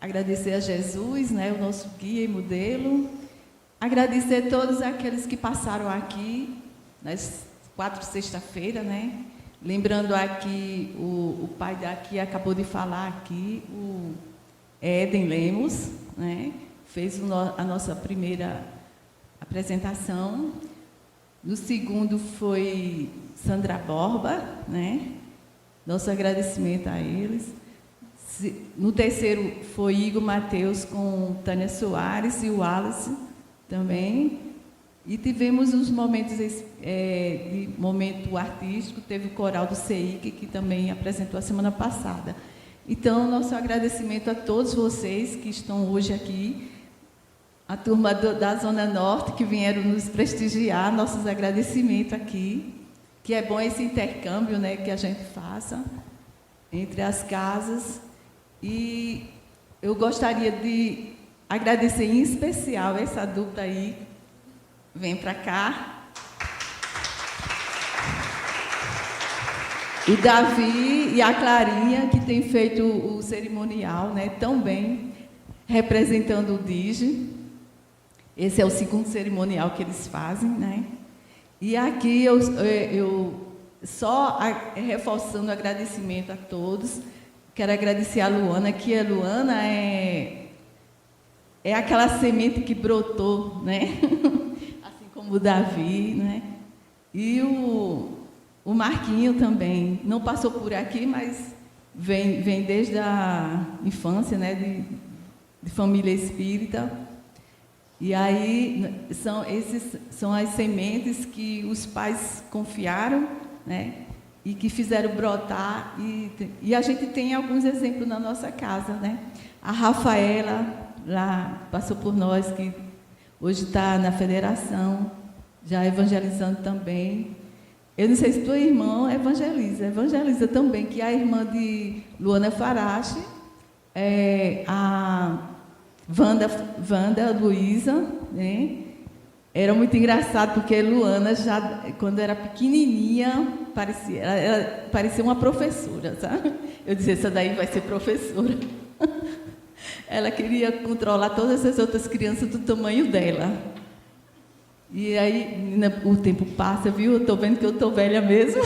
agradecer a Jesus, né, o nosso guia e modelo, agradecer a todos aqueles que passaram aqui nas 4 sexta-feiras, né? Lembrando aqui, o pai daqui acabou de falar aqui, o Éden Lemos, né? Fez a nossa primeira apresentação. No segundo foi Sandra Borba, né? Nosso agradecimento a eles. No terceiro foi Igor Mateus com Tânia Soares e o Wallace também. E tivemos uns momentos de momento artístico, teve o coral do CEIC, que também apresentou a semana passada. Então, nosso agradecimento a todos vocês que estão hoje aqui, a turma da Zona Norte, que vieram nos prestigiar, nossos agradecimentos aqui, que é bom esse intercâmbio, né, que a gente faça entre as casas. E eu gostaria de agradecer em especial essa dupla aí. Vem para cá. O Davi e a Clarinha, que tem feito o cerimonial, né, tão bem, representando o DIGE. Esse é o segundo cerimonial que eles fazem, né? E aqui eu só reforçando o agradecimento a todos. Quero agradecer a Luana, que a Luana é aquela semente que brotou, né? Assim como o Davi, né? E o Marquinho também. Não passou por aqui, mas vem desde a infância, né? De família espírita. E aí são as sementes que os pais confiaram, né? E que fizeram brotar. E a gente tem alguns exemplos na nossa casa, né? A Rafaela, lá, passou por nós, que hoje está na federação, já evangelizando também. Eu não sei se tua irmã evangeliza também, que é a irmã de Luana Farache, a Wanda Luísa, né? Era muito engraçado, porque Luana, já, quando era pequenininha, ela parecia uma professora, sabe? Eu dizia, essa daí vai ser professora. Ela queria controlar todas as outras crianças do tamanho dela. E aí, o tempo passa, viu? Eu estou vendo que eu estou velha mesmo.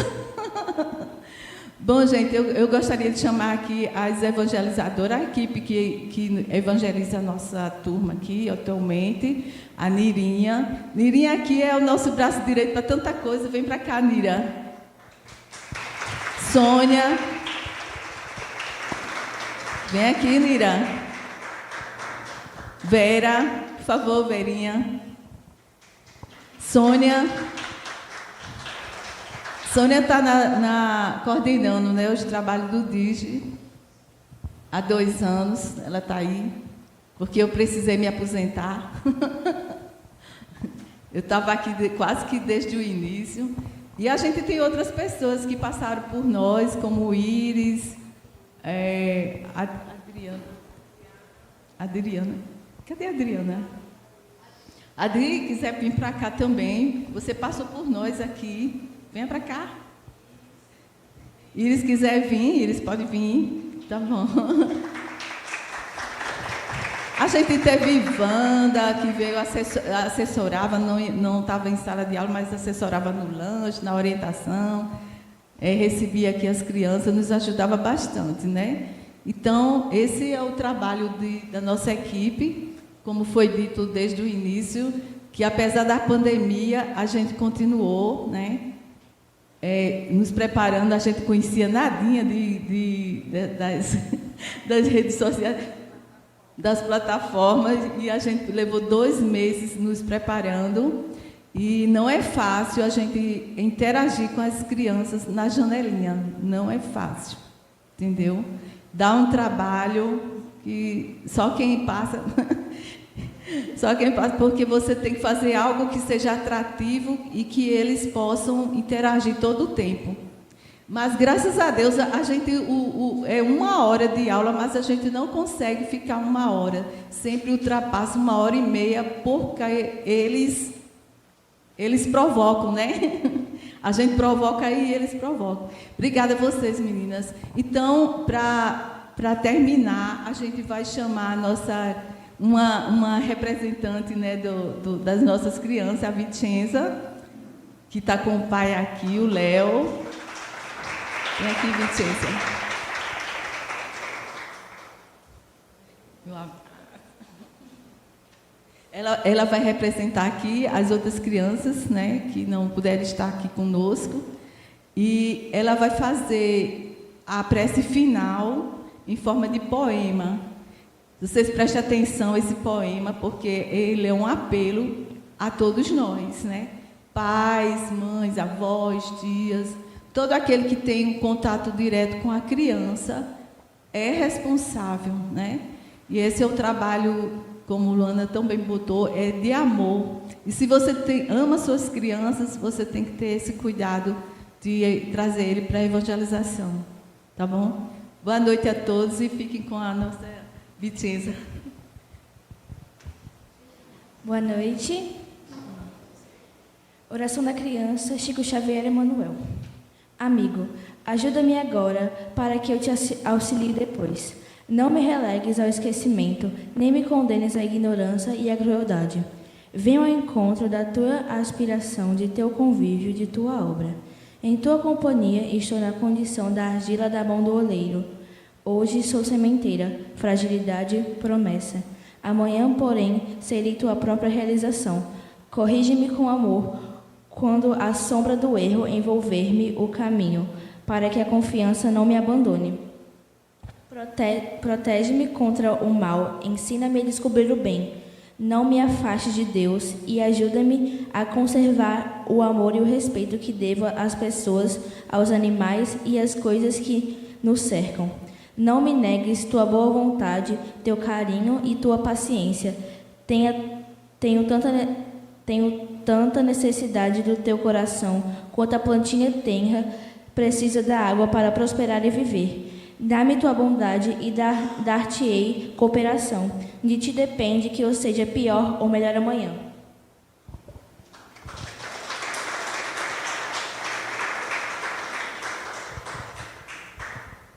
Bom, gente, eu gostaria de chamar aqui as evangelizadoras, a equipe que evangeliza a nossa turma aqui atualmente, a Nirinha. Nirinha aqui é o nosso braço direito para tanta coisa. Vem para cá, Nira. Sônia. Vem aqui, Nira. Vera, por favor, Verinha. Sônia. Sônia está coordenando, né, os trabalhos do DIGE há 2 anos. Ela está aí, porque eu precisei me aposentar. Eu estava aqui quase que desde o início. E a gente tem outras pessoas que passaram por nós, como o Íris, Adriana. Cadê a Adriana? Adri, quiser vir para cá também, você passou por nós aqui. Venha para cá. Iris quiser vir, Iris pode vir. Tá bom. A gente teve Wanda, que veio assessorava, não estava em sala de aula, mas assessorava no lanche, na orientação. recebia aqui as crianças, nos ajudava bastante, né? Então, esse é o trabalho da nossa equipe, como foi dito desde o início, que apesar da pandemia, a gente continuou, né? Nos preparando, a gente conhecia nadinha das redes sociais, das plataformas, e a gente levou 2 meses nos preparando, e não é fácil a gente interagir com as crianças na janelinha, não é fácil, entendeu? Dá um trabalho que só quem passa... Só quem passa, porque você tem que fazer algo que seja atrativo e que eles possam interagir todo o tempo. Mas, graças a Deus, a gente é 1 hora de aula, mas a gente não consegue ficar 1 hora. Sempre ultrapassa 1h30, porque eles provocam, né? A gente provoca e eles provocam. Obrigada a vocês, meninas. Então, para terminar, a gente vai chamar a nossa... Uma representante, né, das nossas crianças, a Vicenza, que está com o pai aqui, o Léo. Vem aqui, Vicenza. Ela vai representar aqui as outras crianças, né, que não puderam estar aqui conosco. E ela vai fazer a prece final em forma de poema. Vocês prestem atenção a esse poema, porque ele é um apelo a todos nós, né? Pais, mães, avós, tias, todo aquele que tem um contato direto com a criança é responsável, né? E esse é o trabalho, como Luana também botou, é de amor. E se você ama suas crianças, você tem que ter esse cuidado de trazer ele para a evangelização, tá bom? Boa noite a todos e fiquem com a nossa... Vicenza. Boa noite. Oração da criança, Chico Xavier Emanuel. Amigo, ajuda-me agora para que eu te auxilie depois. Não me relegues ao esquecimento, nem me condenes à ignorância e à crueldade. Venho ao encontro da tua aspiração, de teu convívio, de tua obra. Em tua companhia estou na condição da argila da mão do oleiro. Hoje sou sementeira, fragilidade, promessa. Amanhã, porém, serei tua própria realização. Corrige-me com amor, quando a sombra do erro envolver-me o caminho, para que a confiança não me abandone. Protege-me contra o mal, ensina-me a descobrir o bem. Não me afaste de Deus e ajuda-me a conservar o amor e o respeito que devo às pessoas, aos animais e às coisas que nos cercam. Não me negues tua boa vontade, teu carinho e tua paciência. Tenho tanta necessidade do teu coração, quanto a plantinha tenra precisa da água para prosperar e viver. Dá-me tua bondade e dar-te-ei cooperação. De ti depende que eu seja pior ou melhor amanhã.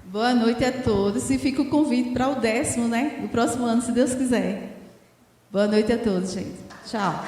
Boa noite a todos e fica o convite para o 10º, né? Do próximo ano, se Deus quiser. Boa noite a todos, gente. Tchau.